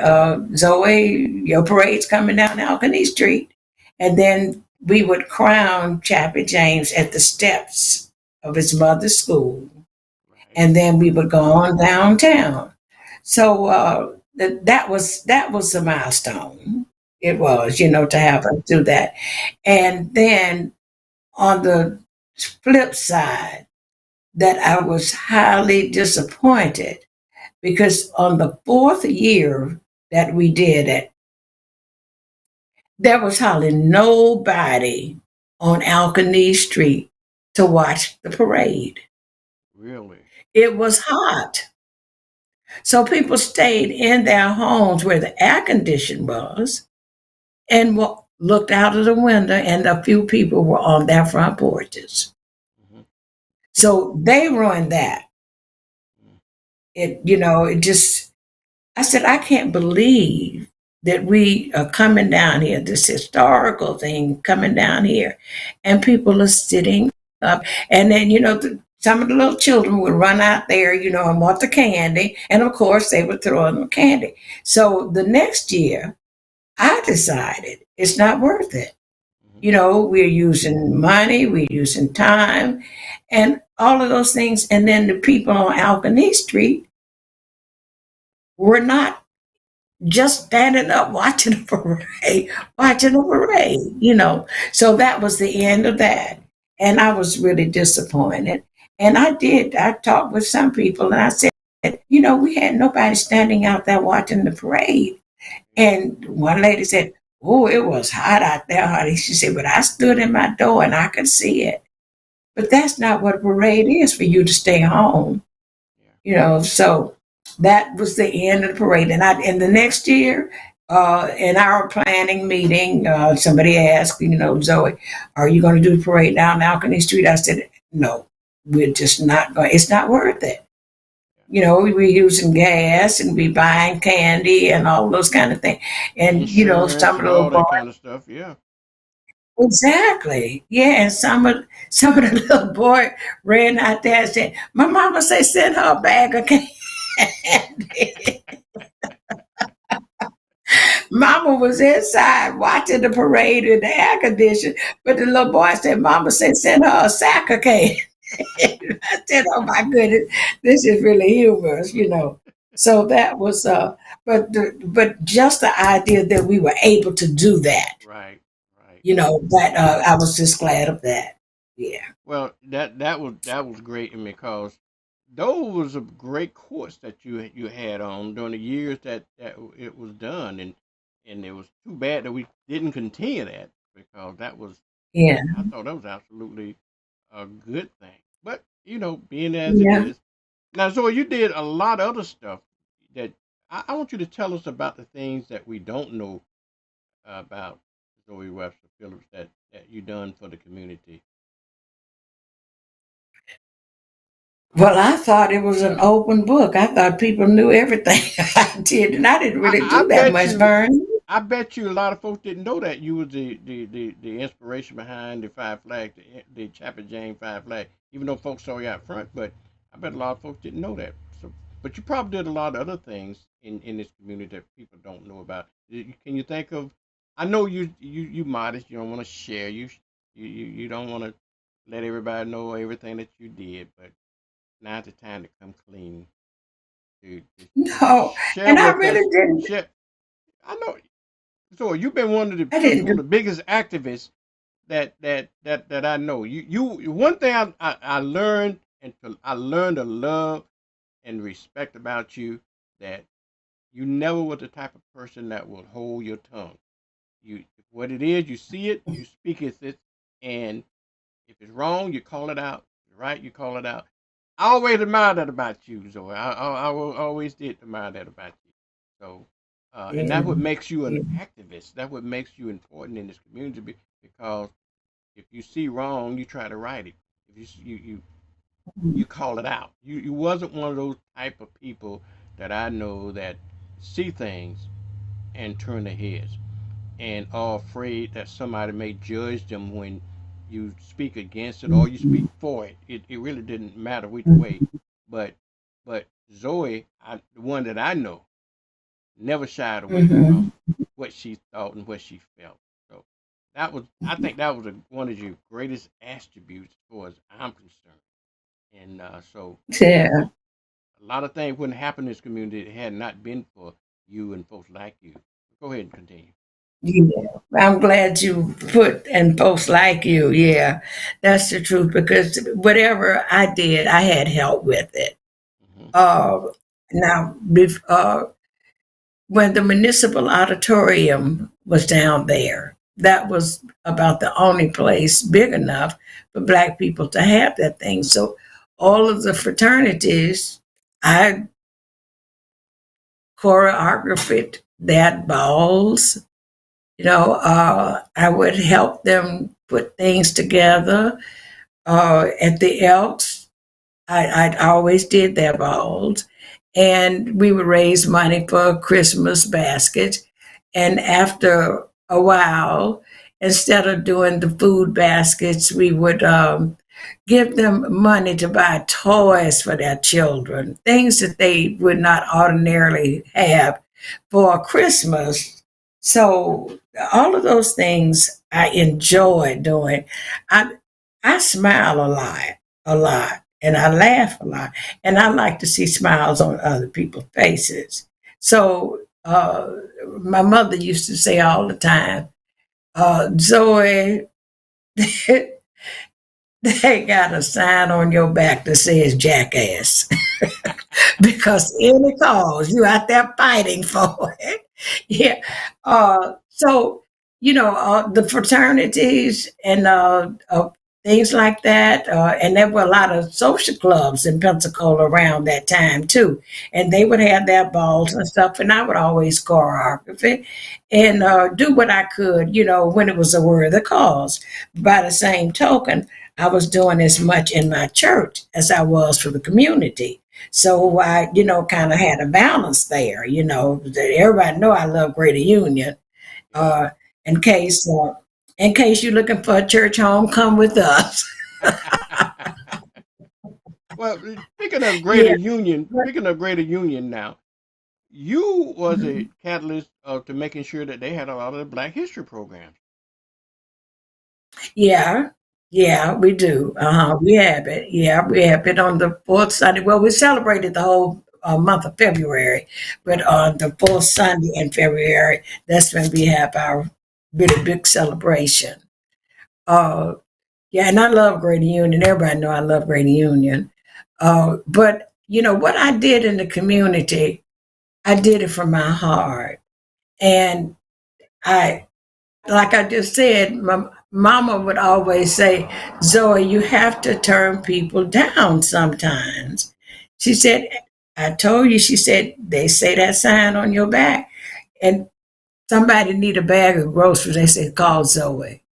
Speaker 2: Zoe, your parade's coming down Alkanee Street. And then we would crown Chappie James at the steps of his mother's school.
Speaker 1: Right.
Speaker 2: And then we would go on downtown. So that was a milestone. It was, to have us do that. And then on the flip side, that I was highly disappointed because on the fourth year that we did it, there was hardly nobody on Alkanee Street to watch the parade.
Speaker 1: Really.
Speaker 2: It was hot. So people stayed in their homes where the air condition was and looked out of the window, and a few people were on their front porches.
Speaker 1: Hmm.
Speaker 2: So they ruined that. It just, I said, I can't believe that we are coming down here, this historical thing coming down here, and people are sitting up. And then, some of the little children would run out there, and want the candy. And of course, they would throw in the candy. So the next year, I decided it's not worth it.
Speaker 1: Hmm.
Speaker 2: We're using money, we're using time, and all of those things. And then the people on Alcany Street were not just standing up watching the parade, watching the parade. So that was the end of that. And I was really disappointed. And I talked with some people and I said, we had nobody standing out there watching the parade. And one lady said, "Oh, it was hot out there, honey." She said, "But I stood in my door and I could see it." But that's not what a parade is for you to stay home.
Speaker 1: Yeah.
Speaker 2: So that was the end of the parade. And the next year, in our planning meeting, somebody asked, "Zoe, are you going to do the parade down Alcany Street?" I said, "No, we're just not going. It's not worth it. We were using gas and we buying candy and all those kind of things. And
Speaker 1: Insurance
Speaker 2: some of
Speaker 1: and
Speaker 2: the little
Speaker 1: all
Speaker 2: boys,
Speaker 1: that kind of stuff. Yeah.
Speaker 2: exactly, yeah. And some of the little boy ran out there and said, "My mama say send her a bag of candy." Mama was inside watching the parade in the air condition, but the little boy said, "Mama said send her a sack of candy." I said, "Oh my goodness, this is really humorous." So that was, but just the idea that we were able to do that,
Speaker 1: Right. Right.
Speaker 2: that I was just glad of that. Yeah,
Speaker 1: Well, that was great, because those was a great course that you had on during the years that it was done, and it was too bad that we didn't continue that, because
Speaker 2: yeah,
Speaker 1: I thought that was absolutely a good thing. But being as it
Speaker 2: yeah.
Speaker 1: is now, Zoe, you did a lot of other stuff that I want you to tell us about the things that we don't know about Zoe Webster Phillips that you done for the community.
Speaker 2: Well, I thought it was an open book. I thought people knew everything I did, and I didn't
Speaker 1: I,
Speaker 2: really
Speaker 1: I
Speaker 2: do that
Speaker 1: bet
Speaker 2: much,
Speaker 1: you
Speaker 2: Vern.
Speaker 1: I bet you a lot of folks didn't know that you was the inspiration behind the Five Flags, the Chapel James Five Flag. Even though folks saw you out front, but I bet a lot of folks didn't know that. So, but you probably did a lot of other things in this community that people don't know about. Can you think of? I know you modest. You don't want to share. You don't want to let everybody know everything that you did. But now's the time to come clean. To
Speaker 2: No,
Speaker 1: share
Speaker 2: and I
Speaker 1: with
Speaker 2: really
Speaker 1: us.
Speaker 2: didn't.
Speaker 1: Share. I know. So you've been one of the
Speaker 2: I didn't
Speaker 1: one of
Speaker 2: do.
Speaker 1: the biggest activists that I know. You one thing I learned, I learned to love and respect about you, that you never were the type of person that will hold your tongue. You what it is, you see it, you speak it, and if it's wrong, you call it out. If it's right, you call it out. I always admire that about you, Zoe. I will always did admire that about you. So, and
Speaker 2: Yeah,
Speaker 1: that's what makes you an
Speaker 2: yeah.
Speaker 1: activist. That's what makes you important in this community, because if you see wrong, you try to right it. If you call it out. You wasn't one of those type of people that I know that see things and turn their heads and are afraid that somebody may judge them when you speak against it or you speak for it. It really didn't matter which way. But but Zoe, the one that I know, never shied away
Speaker 2: Mm-hmm.
Speaker 1: from what she thought and what she felt. So I think that was one of your greatest attributes as far as I'm concerned. And
Speaker 2: Yeah,
Speaker 1: a lot of things wouldn't happen in this community if it had not been for you and folks like you. Go ahead and continue.
Speaker 2: yeah. I'm glad you put and folks like you. Yeah, that's the truth because whatever I did, I had help with it.
Speaker 1: Hmm.
Speaker 2: Uh, now, when the municipal auditorium was down there, that was about the only place big enough for Black people to have that thing. So all of the fraternities, I choreographed that balls. I would help them put things together. At the Elks, I always did their balls. And we would raise money for Christmas baskets. And after a while, instead of doing the food baskets, we would give them money to buy toys for their children, things that they would not ordinarily have for Christmas. So all of those things I enjoy doing. I I smile a lot, and I laugh a lot, and I like to see smiles on other people's faces. So my mother used to say all the time, Zoe, they got a sign on your back that says jackass. Because any cause you out there fighting for it. Yeah. So the fraternities and things like that, and there were a lot of social clubs in Pensacola around that time too, and they would have their balls and stuff, and I would always choreograph it and do what I could, when it was a worthy cause. By the same token, I was doing as much in my church as I was for the community. So I, kind of had a balance there. Everybody know I love Greater Union. Uh, in case, uh, in case you're looking for a church home, come with us.
Speaker 1: Well,
Speaker 2: Yeah.
Speaker 1: Speaking of Greater Union now, you was a catalyst to making sure that they had a lot of the Black History programs.
Speaker 2: Yeah, yeah, we do. We have it. Yeah, we have it on the fourth Sunday. Well, we celebrated the whole month of February, but on the fourth Sunday in February, that's when we have our really big celebration. Uh, yeah, and I love Greater Union. Everybody know I love Greater Union. But what I did in the community, I did it from my heart, and I like I just said, my mama would always say, Zoe, you have to turn people down sometimes. She said, I told you, she said, they say that sign on your back, and somebody need a bag of groceries. They said, call Zoe.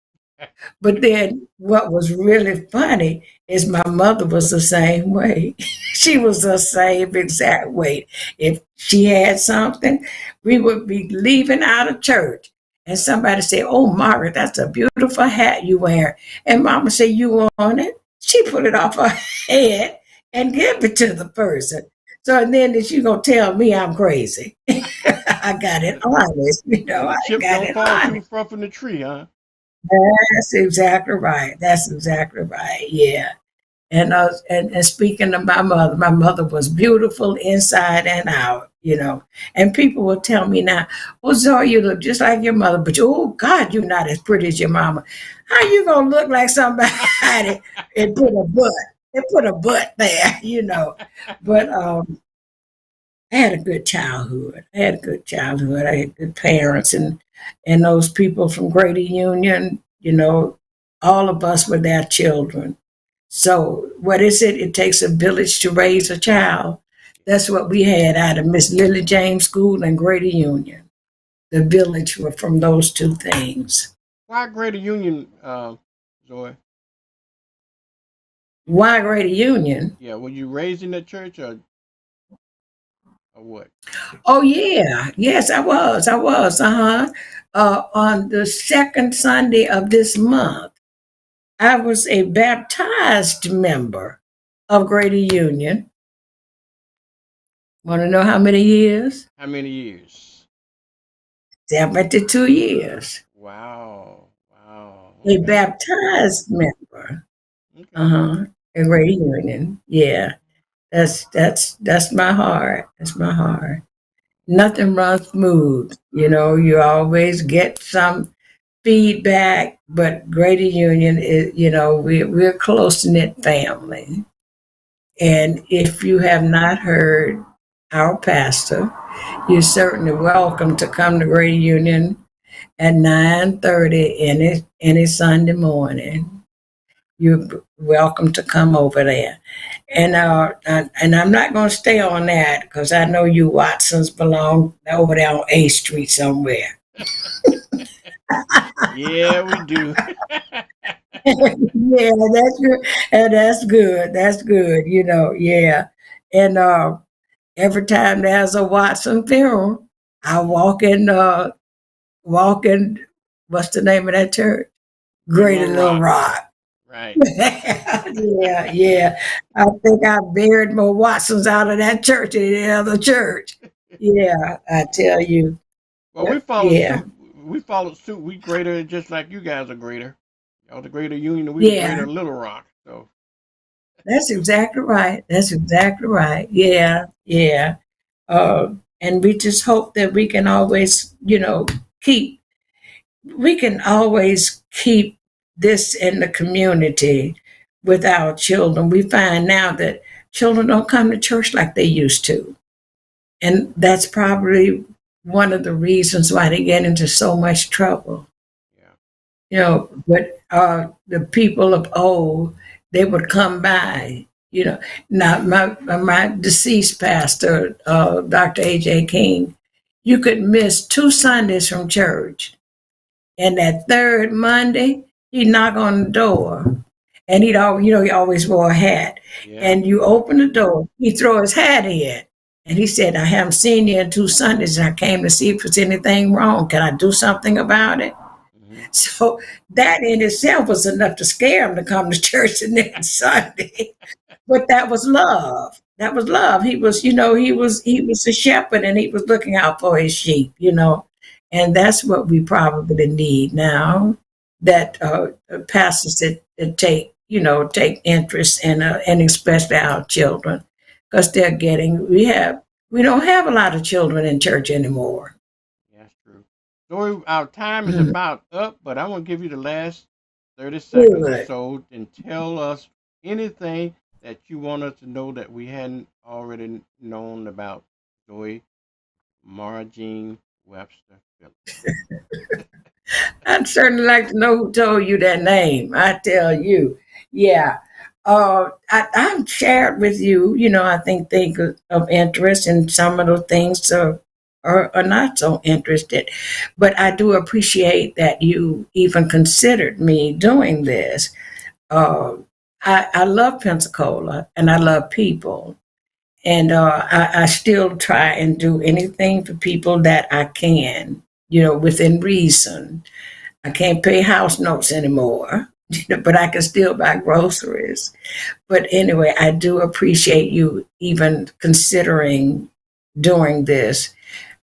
Speaker 2: But then what was really funny is my mother was the same way. She was the same exact way. If she had something, we would be leaving out of church. And somebody said, oh, Margaret, that's a beautiful hat you wear. And Mama said, you want it? She put it off her head and give it to the person. So and then she gonna tell me I'm crazy. I got it honest, I
Speaker 1: Chip
Speaker 2: got
Speaker 1: don't
Speaker 2: it
Speaker 1: fall too
Speaker 2: honest.
Speaker 1: far from the tree, huh?
Speaker 2: That's exactly right. That's exactly right. Yeah. And speaking of my mother was beautiful inside and out, And people will tell me now, oh, Zoe, you look just like your mother, but oh, God, you're not as pretty as your mama. How you going to look like somebody and put a butt? And put a butt there, But I had a good childhood. I had a good childhood. I had good parents and those people from Greater Union, all of us were their children. So what is it? It takes a village to raise a child. That's what we had out of Miss Lily James School and Greater Union. The village were from those two things.
Speaker 1: Why Greater Union, Zoe?
Speaker 2: Why Greater Union?
Speaker 1: Yeah, were you raised in the church or what?
Speaker 2: Oh yeah, yes, I was. I was. On the second Sunday of this month, I was a baptized member of Greater Union. Want to know how many years?
Speaker 1: How many years?
Speaker 2: 72 years.
Speaker 1: Wow. Wow.
Speaker 2: A
Speaker 1: Okay.
Speaker 2: baptized member.
Speaker 1: Okay.
Speaker 2: Uh-huh. A Greater Union. Yeah. That's my heart. That's my heart. Nothing runs smooth. You always get some feedback, but Greater Union is, we're a close knit family. And if you have not heard our pastor, you're certainly welcome to come to Greater Union at 9:30 any Sunday morning. You're welcome to come over there. And I'm not going to stay on that because I know you Watsons belong over there on A Street somewhere.
Speaker 1: Yeah, we do.
Speaker 2: Yeah, that's good. And that's good. That's good. Yeah. And every time there's a Watson funeral, I walk in. What's the name of that church?
Speaker 1: Great
Speaker 2: Greater
Speaker 1: Little
Speaker 2: Little
Speaker 1: Rock.
Speaker 2: Rock.
Speaker 1: Right.
Speaker 2: Yeah, yeah. I think I buried more Watsons out of that church than any other church. Yeah, I tell you.
Speaker 1: Well, we followed
Speaker 2: Yeah,
Speaker 1: suit. We followed suit. We greater just like you guys are greater. Y'all the greater Union, and we the
Speaker 2: yeah.
Speaker 1: greater Little Rock. So
Speaker 2: That's exactly right. That's exactly right. Yeah, yeah. And we just hope that we can always, keep we can always keep this in the community with our children. We find now that children don't come to church like they used to. And that's probably one of the reasons why they get into so much trouble.
Speaker 1: yeah.
Speaker 2: But the people of old, they would come by. Now my deceased pastor, Dr. A.J. King, you could miss 2 Sundays from church, and that third Monday, he'd knock on the door, and he always wore a hat,
Speaker 1: Yeah.
Speaker 2: and you open the door, he'd throw his hat in, and he said, "I haven't seen you in 2 Sundays, and I came to see if there's anything wrong. Can I do something about it?"
Speaker 1: Hmm.
Speaker 2: So that in itself was enough to scare him to come to church the next Sunday. But that was love. That was love. He was a shepherd, and he was looking out for his sheep. And that's what we probably need now. That pastors that take interest in and especially our children, because we don't have a lot of children in church anymore.
Speaker 1: Yeah, that's true. Zoe, our time is
Speaker 2: Mm.
Speaker 1: about up, but I'm gonna give you the last 30 seconds or
Speaker 2: Good.
Speaker 1: so and tell us anything that you want us to know that we hadn't already known about Zoe Mara Jean Webster Phillips.
Speaker 2: I'd certainly like to know who told you that name. I tell you. Yeah. I've shared with you, I think things of interest, and some of the things are not so interested. But I do appreciate that you even considered me doing this. Uh, I love Pensacola, and I love people. And I still try and do anything for people that I can, within reason. I can't pay house notes anymore, but I can still buy groceries. But anyway, I do appreciate you even considering doing this,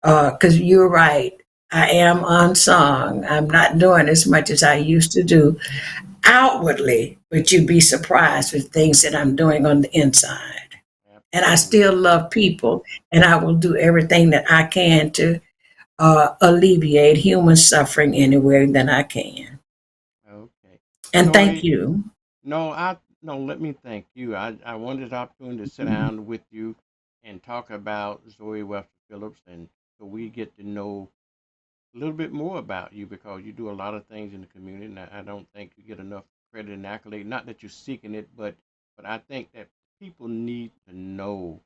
Speaker 2: because you're right. I am unsung. I'm not doing as much as I used to do outwardly, but you'd be surprised with things that I'm doing on the inside. And I still
Speaker 1: Absolutely.
Speaker 2: love people, and I will do everything that I can to alleviate human suffering anywhere that I can.
Speaker 1: Okay.
Speaker 2: And thank
Speaker 1: Zoe,
Speaker 2: you.
Speaker 1: no, let me thank you. I wanted the opportunity to sit down with you and talk about Zoe Webster Phillips, and so we get to know a little bit more about you because you do a lot of things in the community, and I don't think you get enough credit and accolade. Not that you're seeking it, but I think that people need to know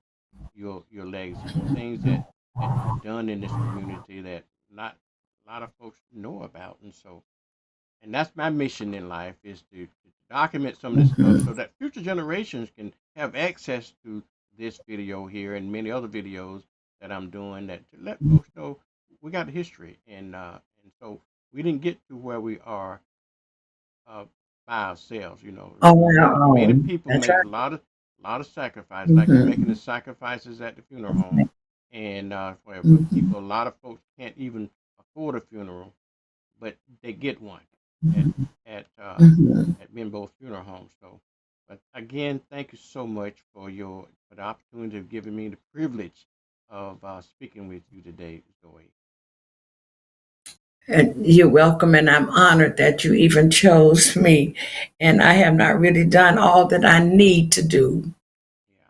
Speaker 1: your legacy, the things that you've done in this community that not a lot of folks know about, and so and that's my mission in life is to document some of this stuff
Speaker 2: Mhm.
Speaker 1: so that future generations can have access to this video here and many other videos that I'm doing that to let folks know we got a history and so we didn't get to where we are uh, by ourselves.
Speaker 2: On our
Speaker 1: Many
Speaker 2: own.
Speaker 1: people
Speaker 2: That's
Speaker 1: make
Speaker 2: right.
Speaker 1: a lot of sacrifices, like you're making the
Speaker 2: Mhm.
Speaker 1: sacrifices at the funeral home, and for
Speaker 2: Mhm.
Speaker 1: people, a lot of folks can't even afford a funeral, but they get one at
Speaker 2: Mhm.
Speaker 1: at uh,
Speaker 2: Mhm.
Speaker 1: at Benbow Funeral Home. So, but again, thank you so much for the opportunity of giving me the privilege of speaking with you today, Zoe.
Speaker 2: And you're welcome, and I'm honored that you even chose me. And I have not really done all that I need to do,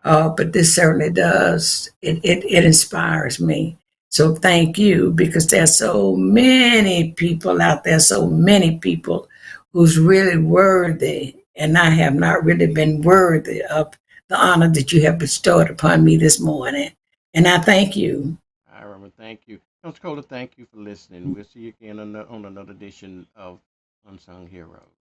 Speaker 1: Yeah,
Speaker 2: but this certainly does. It inspires me. So thank you, because there's so many people out there, so many people who's really worthy, and I have not really been worthy of the honor that you have bestowed upon me this morning. And I thank you.
Speaker 1: I remember. Thank you, Coach Cola. Thank you for listening. We'll see you again on another edition of Unsung Heroes.